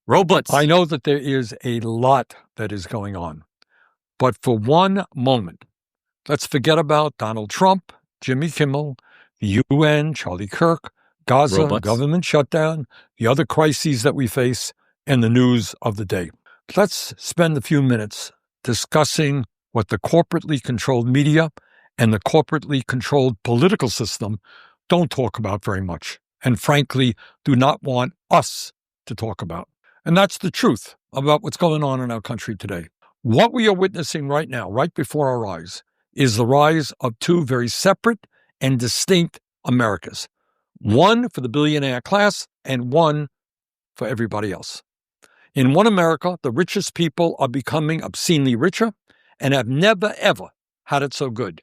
Robots. I know that there is a lot that is going on. But for one moment, let's forget about Donald Trump, Jimmy Kimmel, the UN, Charlie Kirk, Gaza, Robots. government shutdown, the other crises that we face, and the news of the day. Let's spend a few minutes discussing what the corporately controlled media and the corporately controlled political system don't talk about very much, and frankly, do not want us to talk about. And that's the truth about what's going on in our country today. What we are witnessing right now, right before our eyes, is the rise of two very separate and distinct Americas. One for the billionaire class and one for everybody else. In one America, the richest people are becoming obscenely richer and have never, ever had it so good.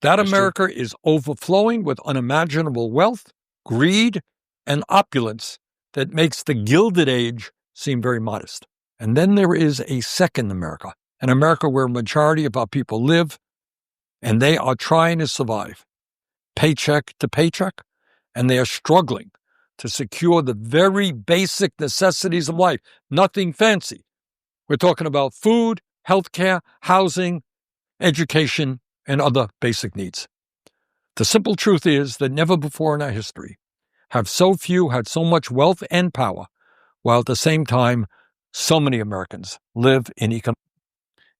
That That's America is overflowing with unimaginable wealth, greed, and opulence that makes the Gilded Age seem very modest. And then there is a second America, an America where a majority of our people live, and they are trying to survive, paycheck to paycheck, and they are struggling to secure the very basic necessities of life, nothing fancy. We're talking about food, healthcare, housing, education, and other basic needs. The simple truth is that never before in our history have so few had so much wealth and power, while at the same time, so many Americans live in economic.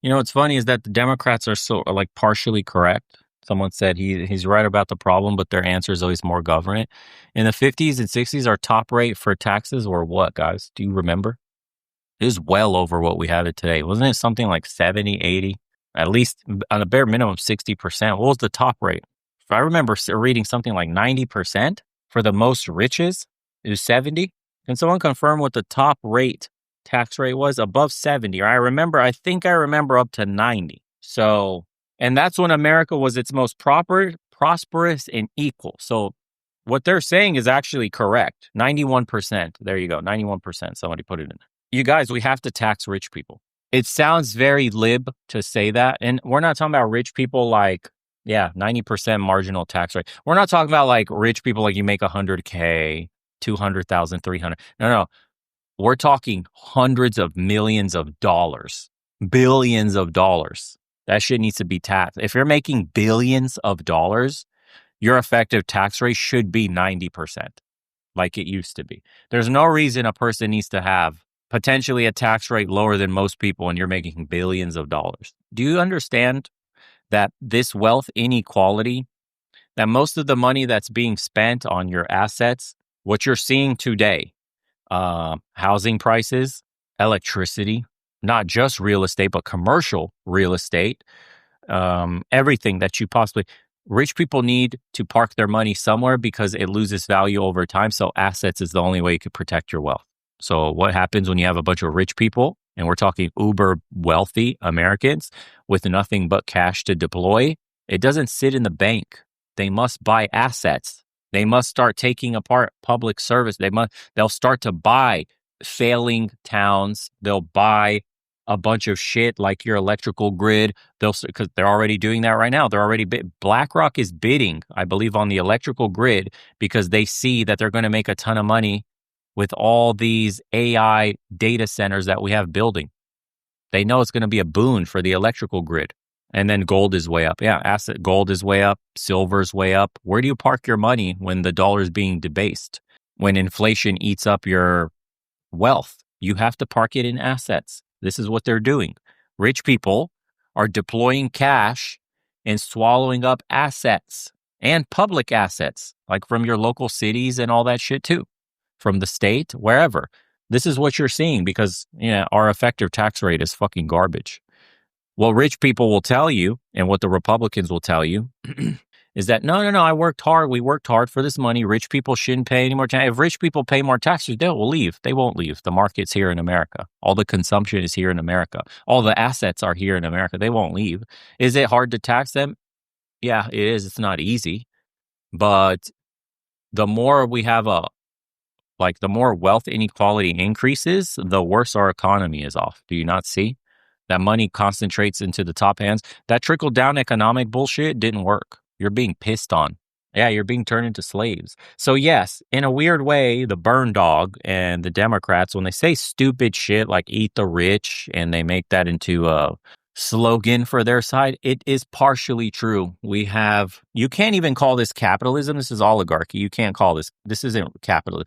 You know, what's funny is that the Democrats are like partially correct. Someone said he's right about the problem, but their answer is always more government. In the 50s and 60s, our top rate for taxes were what, guys? Do you remember? It was well over what we have it today. Wasn't it something like 70, 80? At least on a bare minimum, 60%. What was the top rate? If I remember reading something like 90% for the most riches, it was 70. Can someone confirm what the top rate tax rate was? Above 70. Or I think I remember up to 90. So, and that's when America was its most prosperous and equal. So what they're saying is actually correct. 91%. There you go. 91%. Somebody put it in. You guys, we have to tax rich people. It sounds very lib to say that. And we're not talking about rich people like, 90% marginal tax rate. We're not talking about like rich people like you make 100K, 200,000, 300. No. We're talking hundreds of millions of dollars, billions of dollars. That shit needs to be taxed. If you're making billions of dollars, your effective tax rate should be 90%, like it used to be. There's no reason a person needs to have potentially a tax rate lower than most people when you're making billions of dollars. Do you understand that this wealth inequality, that most of the money that's being spent on your assets, what you're seeing today, housing prices, electricity, not just real estate, but commercial real estate, everything that you possibly, rich people need to park their money somewhere because it loses value over time. So assets is the only way you can protect your wealth. So what happens when you have a bunch of rich people, and we're talking uber wealthy Americans with nothing but cash to deploy? It doesn't sit in the bank. They must buy assets. They must start taking apart public service. They'll start to buy failing towns. They'll buy a bunch of shit like your electrical grid. Because they're already doing that right now. BlackRock is bidding, I believe, on the electrical grid because they see that they're going to make a ton of money with all these AI data centers that we have building. They know it's going to be a boon for the electrical grid. And then gold is way up. Gold is way up. Silver's way up. Where do you park your money when the dollar is being debased? When inflation eats up your wealth, you have to park it in assets. This is what they're doing. Rich people are deploying cash and swallowing up assets and public assets, like from your local cities and all that shit too, from the state, wherever. This is what you're seeing because our effective tax rate is fucking garbage. What rich people will tell you and what the Republicans will tell you is that, no, I worked hard. We worked hard for this money. Rich people shouldn't pay any more tax. If rich people pay more taxes, they will leave. They won't leave. The market's here in America. All the consumption is here in America. All the assets are here in America. They won't leave. Is it hard to tax them? Yeah, it is. It's not easy. But the more we have the more wealth inequality increases, the worse our economy is off. Do you not see? That money concentrates into the top hands. That trickle-down economic bullshit didn't work. You're being pissed on. Yeah, you're being turned into slaves. So yes, in a weird way, the burn dog and the Democrats, when they say stupid shit like eat the rich and they make that into a slogan for their side, it is partially true. You can't even call this capitalism. This is oligarchy. You can't call this isn't capitalism.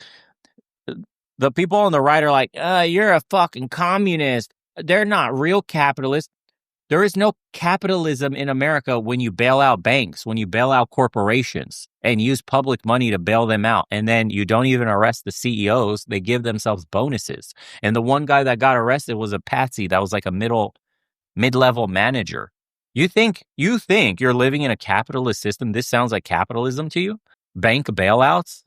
The people on the right are like, you're a fucking communist. They're not real capitalists. There is no capitalism in America when you bail out banks, when you bail out corporations and use public money to bail them out. And then you don't even arrest the CEOs. They give themselves bonuses. And the one guy that got arrested was a patsy that was like a mid-level manager. You think you're living in a capitalist system? This sounds like capitalism to you? Bank bailouts?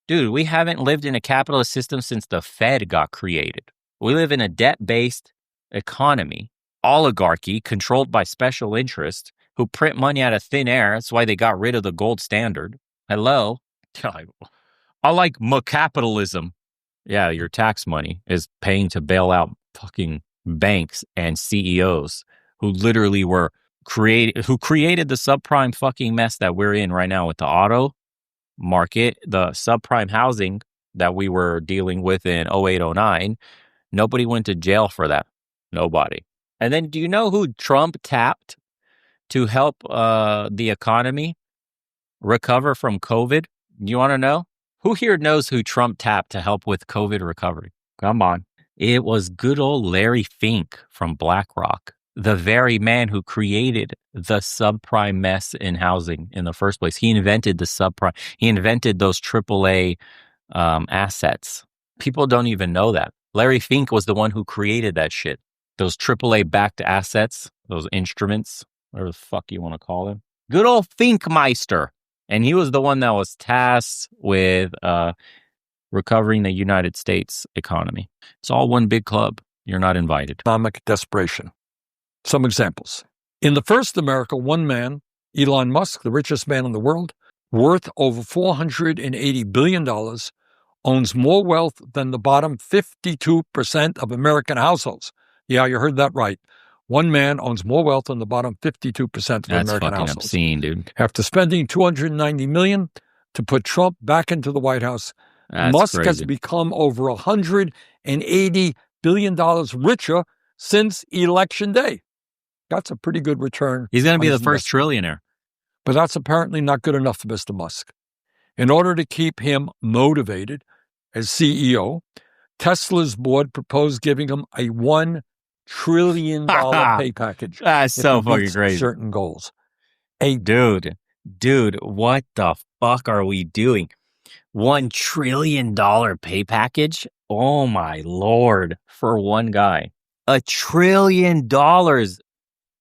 Dude, we haven't lived in a capitalist system since the Fed got created. We live in a debt-based economy, oligarchy controlled by special interests who print money out of thin air. That's why they got rid of the gold standard. Hello? I like capitalism. Yeah, your tax money is paying to bail out fucking banks and CEOs who literally who created the subprime fucking mess that we're in right now with the auto market, the subprime housing that we were dealing with in 08, 09. Nobody went to jail for that. Nobody. And then do you know who Trump tapped to help the economy recover from COVID? You want to know? Who here knows who Trump tapped to help with COVID recovery? Come on. It was good old Larry Fink from BlackRock, the very man who created the subprime mess in housing in the first place. He invented the subprime. He invented those AAA assets. People don't even know that. Larry Fink was the one who created that shit. Those AAA backed assets, those instruments, whatever the fuck you want to call them. Good old Finkmeister. And he was the one that was tasked with recovering the United States economy. It's all one big club. You're not invited. Economic desperation. Some examples. In the first America, one man, Elon Musk, the richest man in the world, worth over $480 billion, owns more wealth than the bottom 52% of American households. Yeah, you heard that right. One man owns more wealth than the bottom 52% of That's American fucking households. obscene, dude. After spending $290 million to put Trump back into the White House, That's Musk crazy. has become over $180 billion richer since Election Day. That's a pretty good return. He's going to be the first trillionaire. But that's apparently not good enough for Mr. Musk. In order to keep him motivated as CEO, Tesla's board proposed giving him a $1 trillion pay package. That's so fucking crazy. Certain goals. Dude, what the fuck are we doing? $1 trillion pay package? Oh my Lord, for one guy. $1 trillion.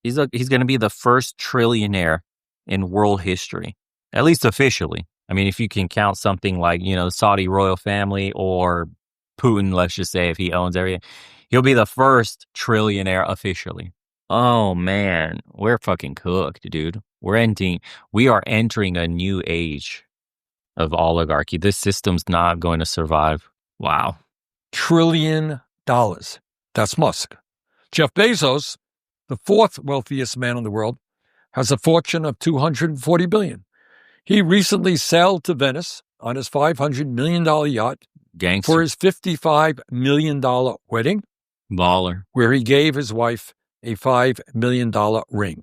He's going to be the first trillionaire in world history, at least officially. I mean, if you can count something like, the Saudi royal family or Putin, let's just say, if he owns everything, he'll be the first trillionaire officially. Oh man, we're fucking cooked, dude. We are entering a new age of oligarchy. This system's not going to survive. Wow. $1 trillion. That's Musk. Jeff Bezos, the fourth wealthiest man in the world, has a fortune of $240 billion. He recently sailed to Venice on his $500 million yacht Gangster. for his $55 million wedding. Baller. Where he gave his wife a $5 million ring.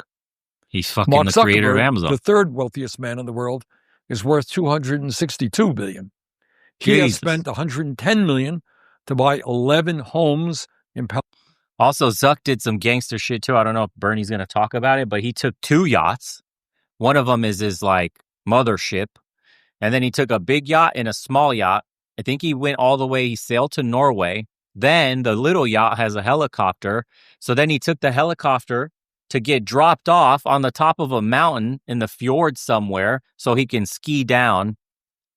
He's fucking Mark the creator of Zuckerberg, Amazon. the third wealthiest man in the world, is worth $262 billion. He has spent $110 million to buy 11 homes in Also, Zuck did some gangster shit too. I don't know if Bernie's going to talk about it, but he took 2 yachts. One of them is his mothership. And then he took a big yacht and a small yacht. I think he went all the way. He sailed to Norway. Then the little yacht has a helicopter. So then he took the helicopter to get dropped off on the top of a mountain in the fjord somewhere so he can ski down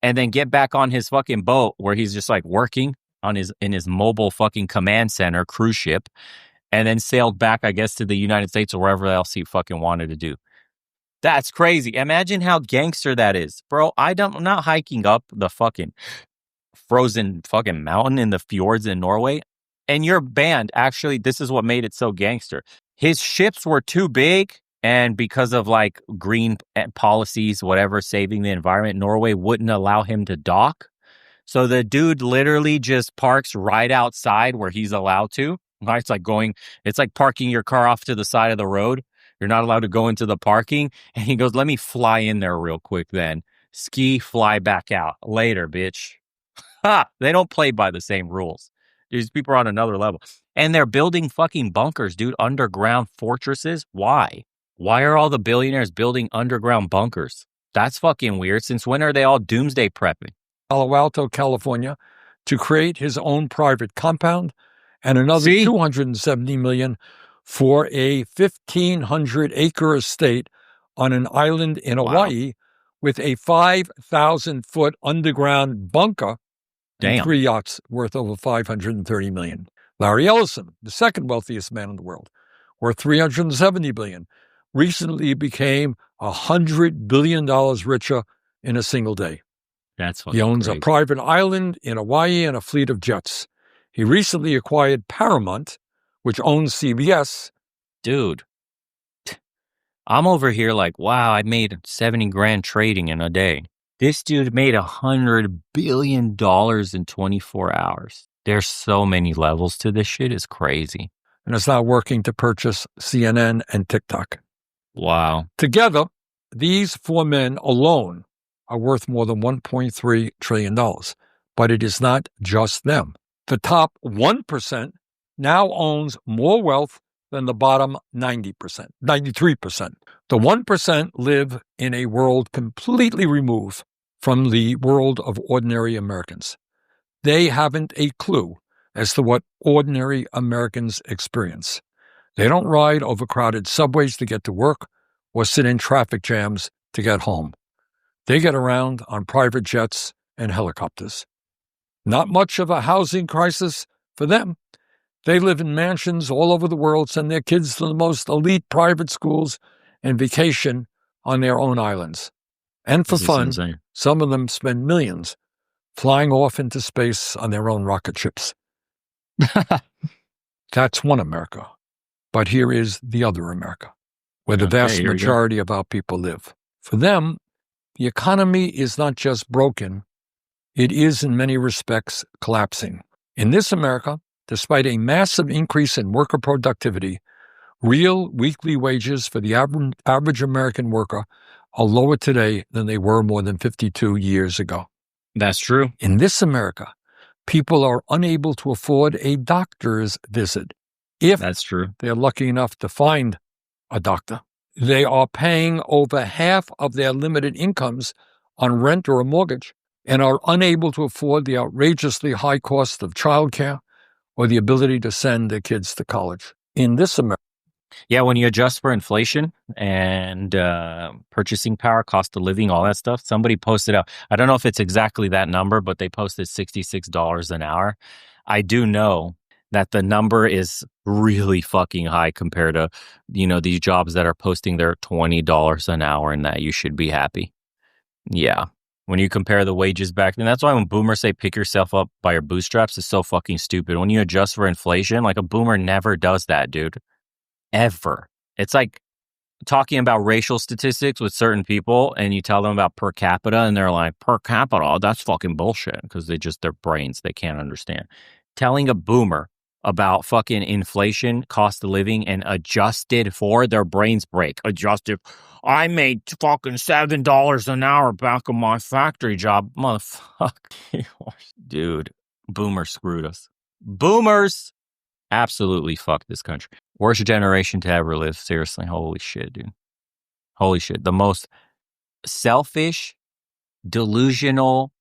and then get back on his fucking boat where he's just working in his mobile fucking command center cruise ship, and then sailed back, I guess, to the United States or wherever else he fucking wanted to do. That's crazy. Imagine how gangster that is. Bro, I'm not hiking up the fucking frozen fucking mountain in the fjords in Norway. And your band, actually, this is what made it so gangster. His ships were too big And because of like green policies, whatever, saving the environment, Norway wouldn't allow him to dock. So the dude literally just parks right outside where he's allowed to. Right? It's like parking your car off to the side of the road. You're not allowed to go into the parking. And he goes, let me fly in there real quick then. Ski, fly back out. Later, bitch. Ha! They don't play by the same rules. These people are on another level. And they're building fucking bunkers, dude. Underground fortresses. Why? Why are all the billionaires building underground bunkers? That's fucking weird. Since when are they all doomsday prepping? Palo Alto, California, to create his own private compound, and another $270 million for a 1,500-acre estate on an island in Hawaii with a 5,000-foot underground bunker and 3 yachts worth over $530 million. Larry Ellison, the second wealthiest man in the world, worth $370 billion, recently became $100 billion richer in a single day. That's fucking He owns crazy. a private island in Hawaii and a fleet of jets. He recently acquired Paramount, which owns CBS. Dude, I'm over here like, wow, I made 70 grand trading in a day. This dude made $100 billion in 24 hours. There's so many levels to this shit. It's crazy. And is now working to purchase CNN and TikTok. Wow. Together, these four men alone are worth more than $1.3 trillion. But it is not just them. The top 1% now owns more wealth than the bottom 90%, 93%. The 1% live in a world completely removed from the world of ordinary Americans. They haven't a clue as to what ordinary Americans experience. They don't ride overcrowded subways to get to work or sit in traffic jams to get home. They get around on private jets and helicopters. Not much of a housing crisis for them. They live in mansions all over the world, send their kids to the most elite private schools, and vacation on their own islands. And for fun, some of them spend millions flying off into space on their own rocket ships. That's one America. But here is the other America, where the vast majority of our people live. For them, the economy is not just broken, it is in many respects collapsing. In this America, despite a massive increase in worker productivity, real weekly wages for the average American worker are lower today than they were more than 52 years ago. That's true. In this America, people are unable to afford a doctor's visit. If that's true, they're lucky enough to find a doctor. They are paying over half of their limited incomes on rent or a mortgage and are unable to afford the outrageously high cost of childcare or the ability to send their kids to college. In this America. Yeah, when you adjust for inflation and purchasing power, cost of living, all that stuff, somebody posted out. I don't know if it's exactly that number, but they posted $66 an hour. I do know that the number is really fucking high compared to, these jobs that are posting their $20 an hour, and that you should be happy. Yeah. When you compare the wages back then, that's why when boomers say pick yourself up by your bootstraps, it's so fucking stupid. When you adjust for inflation, like a boomer never does that, dude. Ever. It's like talking about racial statistics with certain people and you tell them about per capita and they're like, per capita, that's fucking bullshit because their brains, they can't understand. Telling a boomer about fucking inflation, cost of living, and adjusted for, their brains break. Adjusted. I made fucking $7 an hour back on my factory job. Motherfucker. Dude, boomers screwed us. Boomers absolutely fucked this country. Worst generation to ever live. Seriously. Holy shit, dude. Holy shit. The most selfish, delusional,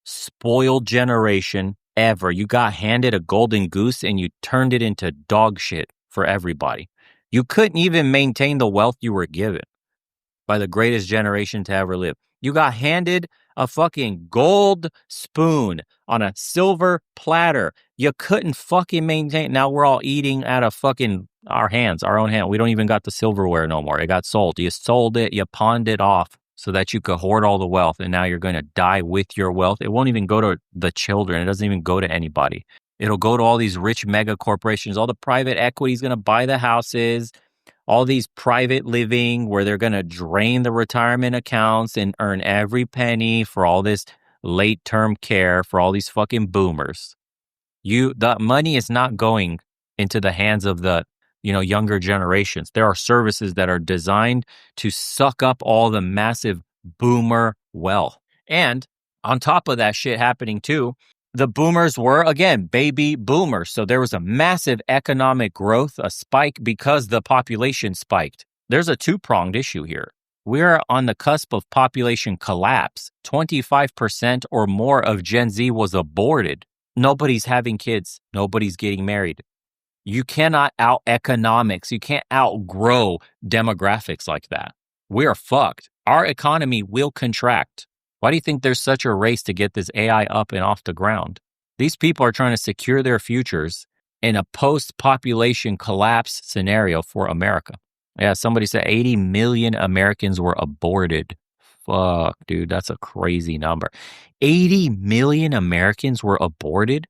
spoiled generation ever. You got handed a golden goose and you turned it into dog shit for everybody. You couldn't even maintain the wealth you were given by the greatest generation to ever live. You got handed a fucking gold spoon on a silver platter. You couldn't fucking maintain. Now we're all eating out of fucking our own hand. We don't even got the silverware no more. It got sold. You sold it. You pawned it off so that you could hoard all the wealth. And now you're going to die with your wealth. It won't even go to the children. It doesn't even go to anybody. It'll go to all these rich mega corporations. All the private equity is going to buy the houses. all these private living where they're going to drain the retirement accounts and earn every penny for all this late term care for all these fucking boomers. The money is not going into the hands of the, younger generations. There are services that are designed to suck up all the massive boomer wealth. And on top of that shit happening too, the boomers were, again, baby boomers. So there was a massive economic growth, a spike because the population spiked. There's a two-pronged issue here. We are on the cusp of population collapse. 25% or more of Gen Z was aborted. Nobody's having kids. Nobody's getting married. You cannot out economics. You can't outgrow demographics like that. We are fucked. Our economy will contract. Why do you think there's such a race to get this AI up and off the ground? These people are trying to secure their futures in a post-population collapse scenario for America. Yeah, somebody said 80 million Americans were aborted. Fuck, dude, that's a crazy number. 80 million Americans were aborted?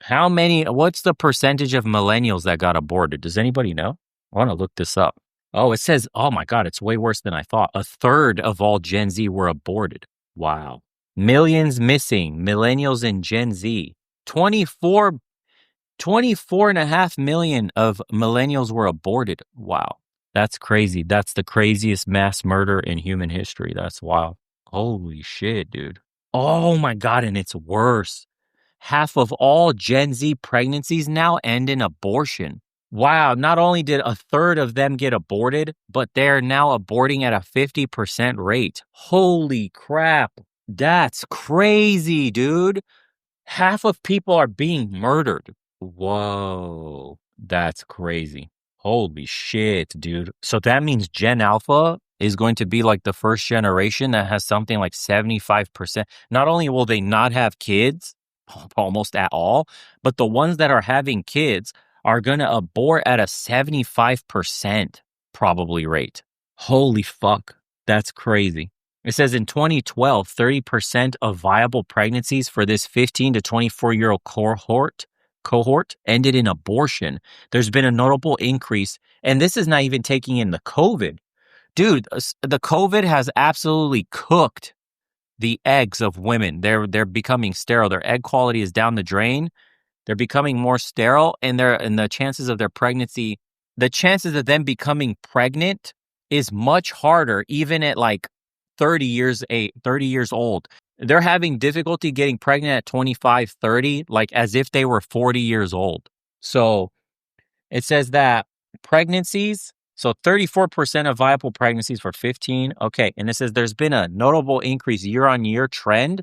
What's the percentage of millennials that got aborted? Does anybody know? I want to look this up. Oh, it says, oh my God, it's way worse than I thought. A third of all Gen Z were aborted. Wow. Millions missing, millennials and Gen Z. 24.5 million of millennials were aborted. Wow. That's crazy. That's the craziest mass murder in human history. That's wild. Holy shit, dude. Oh my God, and it's worse. Half of all Gen Z pregnancies now end in abortion. Wow, not only did a third of them get aborted, but they're now aborting at a 50% rate. Holy crap. That's crazy, dude. Half of people are being murdered. Whoa, that's crazy. Holy shit, dude. So that means Gen Alpha is going to be like the first generation that has something like 75%. Not only will they not have kids, almost at all, but the ones that are having kids are going to abort at a 75% probably rate. Holy fuck. That's crazy. It says in 2012, 30% of viable pregnancies for this 15 to 24-year-old cohort ended in abortion. There's been a notable increase, and this is not even taking in the COVID. Dude, the COVID has absolutely cooked the eggs of women. They're becoming sterile. Their egg quality is down the drain. They're becoming more sterile, and the chances of their pregnancy, the chances of them becoming pregnant is much harder, even at like 30 years old. They're having difficulty getting pregnant at 25, 30, like as if they were 40 years old. So it says that pregnancies, so 34% of viable pregnancies for 15. Okay. And it says there's been a notable increase year-on-year trend.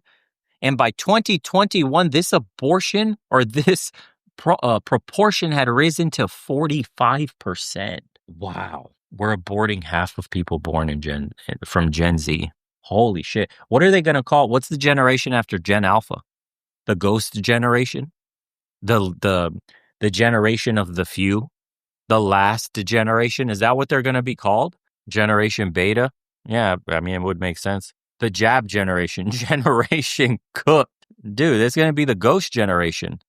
And by 2021, this abortion or this proportion had risen to 45%. Wow. We're aborting half of people born from Gen Z. Holy shit. What are they going to call? What's the generation after Gen Alpha? The ghost generation? The generation of the few? The last generation? Is that what they're going to be called? Generation Beta? Yeah, I mean, it would make sense. The jab generation, generation cooked. Dude, it's going to be the ghost generation.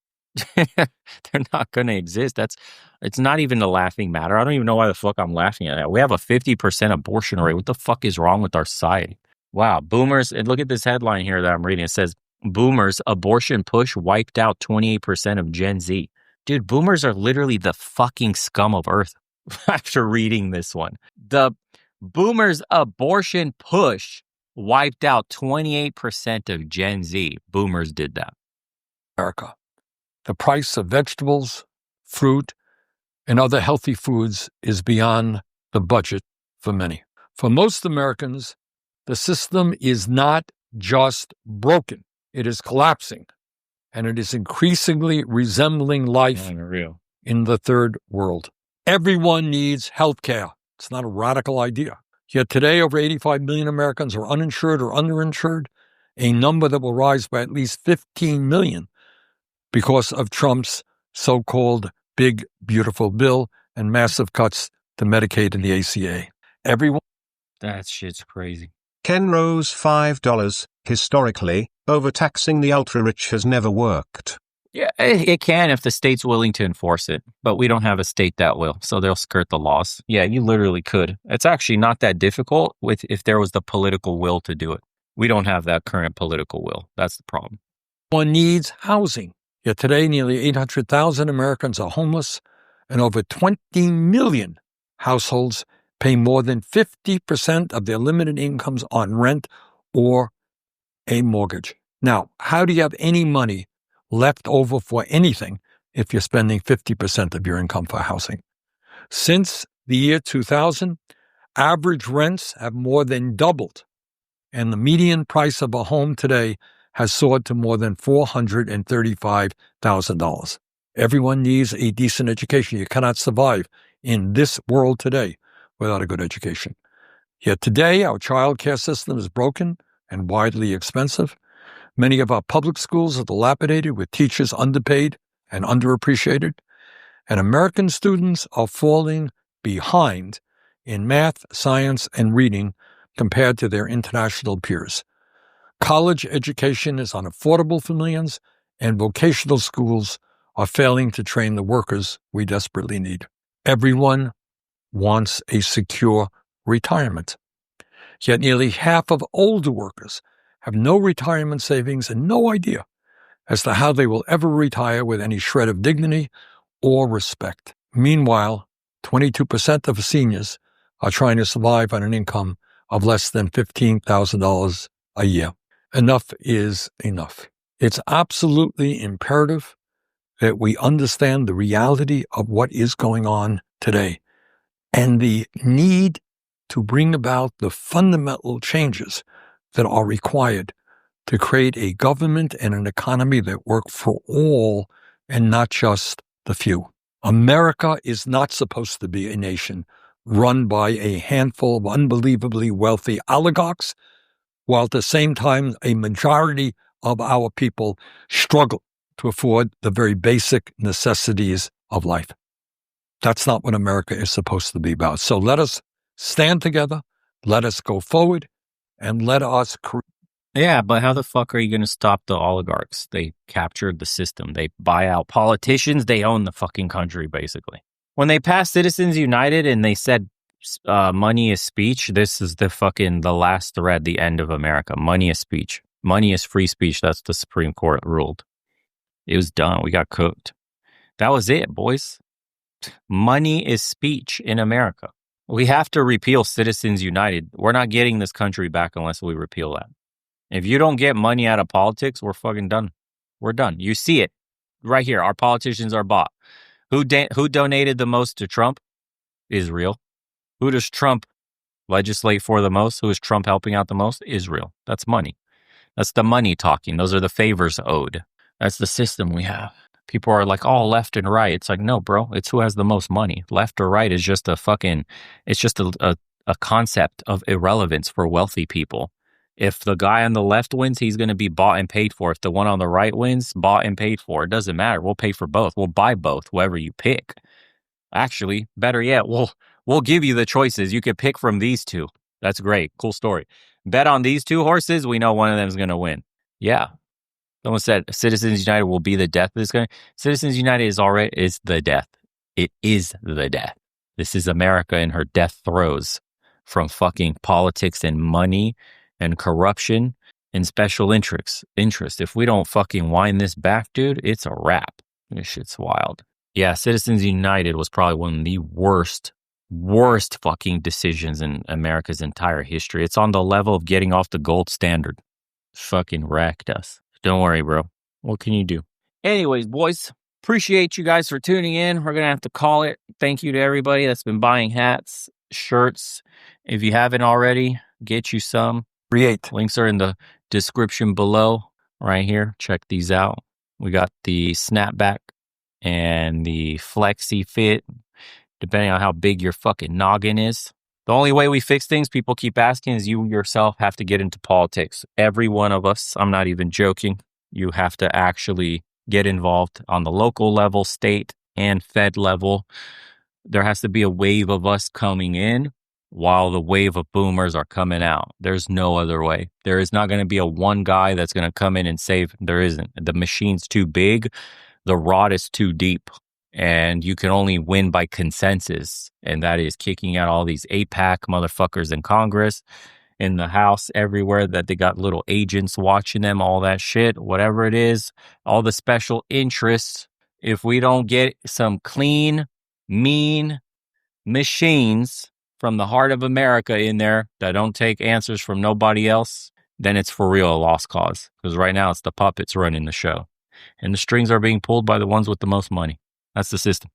They're not going to exist. It's not even a laughing matter. I don't even know why the fuck I'm laughing at that. We have a 50% abortion rate. What the fuck is wrong with our society? Wow, boomers. And look at this headline here that I'm reading. It says, boomers abortion push wiped out 28% of Gen Z. Dude, boomers are literally the fucking scum of earth after reading this one. The boomers abortion push wiped out 28% of Gen Z. Boomers did that. America. The price of vegetables, fruit, and other healthy foods is beyond the budget for many. For most Americans, the system is not just broken. It is collapsing, and it is increasingly resembling life in the third world. Everyone needs health care. It's not a radical idea. Yet today, over 85 million Americans are uninsured or underinsured, a number that will rise by at least 15 million because of Trump's so-called big, beautiful bill and massive cuts to Medicaid and the ACA. Everyone. That shit's crazy. Ken Rose $5. Historically, overtaxing the ultra-rich has never worked. Yeah, it can if the state's willing to enforce it, but we don't have a state that will, so they'll skirt the laws. Yeah, you literally could. It's actually not that difficult with if there was the political will to do it. We don't have that current political will. That's the problem. One needs housing. Yet today, nearly 800,000 Americans are homeless, and over 20 million households pay more than 50% of their limited incomes on rent or a mortgage. Now, how do you have any money left over for anything if you're spending 50% of your income for housing? Since the year 2000, average rents have more than doubled, and the median price of a home today has soared to more than $435,000. Everyone needs a decent education. You cannot survive in this world today without a good education. Yet today, our child care system is broken and widely expensive. Many of our public schools are dilapidated with teachers underpaid and underappreciated. And American students are falling behind in math, science, and reading compared to their international peers. College education is unaffordable for millions, and vocational schools are failing to train the workers we desperately need. Everyone wants a secure retirement. Yet nearly half of older workers have no retirement savings and no idea as to how they will ever retire with any shred of dignity or respect. Meanwhile, 22% of seniors are trying to survive on an income of less than $15,000 a year. Enough is enough. It's absolutely imperative that we understand the reality of what is going on today and the need to bring about the fundamental changes that are required to create a government and an economy that work for all and not just the few. America is not supposed to be a nation run by a handful of unbelievably wealthy oligarchs, while at the same time a majority of our people struggle to afford the very basic necessities of life. That's not what America is supposed to be about. So let us stand together, let us go forward, and let us create. Yeah, but how the fuck are you going to stop the oligarchs? They captured the system. They buy out politicians. They own the fucking country, basically. When they passed Citizens United and they said money is speech, this is the last thread, the end of America. Money is speech. Money is free speech. That's the Supreme Court ruled. It was done. We got cooked. That was it, boys. Money is speech in America. We have to repeal Citizens United. We're not getting this country back unless we repeal that. If you don't get money out of politics, we're fucking done. We're done. You see it right here. Our politicians are bought. Who donated the most to Trump? Israel. Who does Trump legislate for the most? Who is Trump helping out the most? Israel. That's money. That's the money talking. Those are the favors owed. That's the system we have. People are like, oh, left and right. It's like, no, bro. It's who has the most money. Left or right is just it's just a concept of irrelevance for wealthy people. If the guy on the left wins, he's going to be bought and paid for. If the one on the right wins, bought and paid for. It doesn't matter. We'll pay for both. We'll buy both, whoever you pick. Actually, better yet, we'll give you the choices. You could pick from these two. That's great. Cool story. Bet on these two horses. We know one of them is going to win. Yeah. Someone said Citizens United will be the death of this guy. Citizens United is the death. It is the death. This is America in her death throes from fucking politics and money and corruption and special interests. If we don't fucking wind this back, dude, it's a wrap. This shit's wild. Yeah, Citizens United was probably one of the worst fucking decisions in America's entire history. It's on the level of getting off the gold standard. Fucking wrecked us. Don't worry, bro. What can you do? Anyways, boys, appreciate you guys for tuning in. We're going to have to call it. Thank you to everybody that's been buying hats, shirts. If you haven't already, get you some. Create. Links are in the description below right here. Check these out. We got the snapback and the flexi fit, depending on how big your fucking noggin is. The only way we fix things, people keep asking, is you yourself have to get into politics. Every one of us, I'm not even joking, you have to actually get involved on the local level, state, and Fed level. There has to be a wave of us coming in while the wave of boomers are coming out. There's no other way. There is not going to be a one guy that's going to come in and save. There isn't. The machine's too big. The rot is too deep. And you can only win by consensus. And that is kicking out all these APAC motherfuckers in Congress, in the House, everywhere, that they got little agents watching them, all that shit, whatever it is, all the special interests. If we don't get some clean, mean machines from the heart of America in there that don't take answers from nobody else, then it's for real a lost cause. Because right now it's the puppets running the show. And the strings are being pulled by the ones with the most money. That's the system.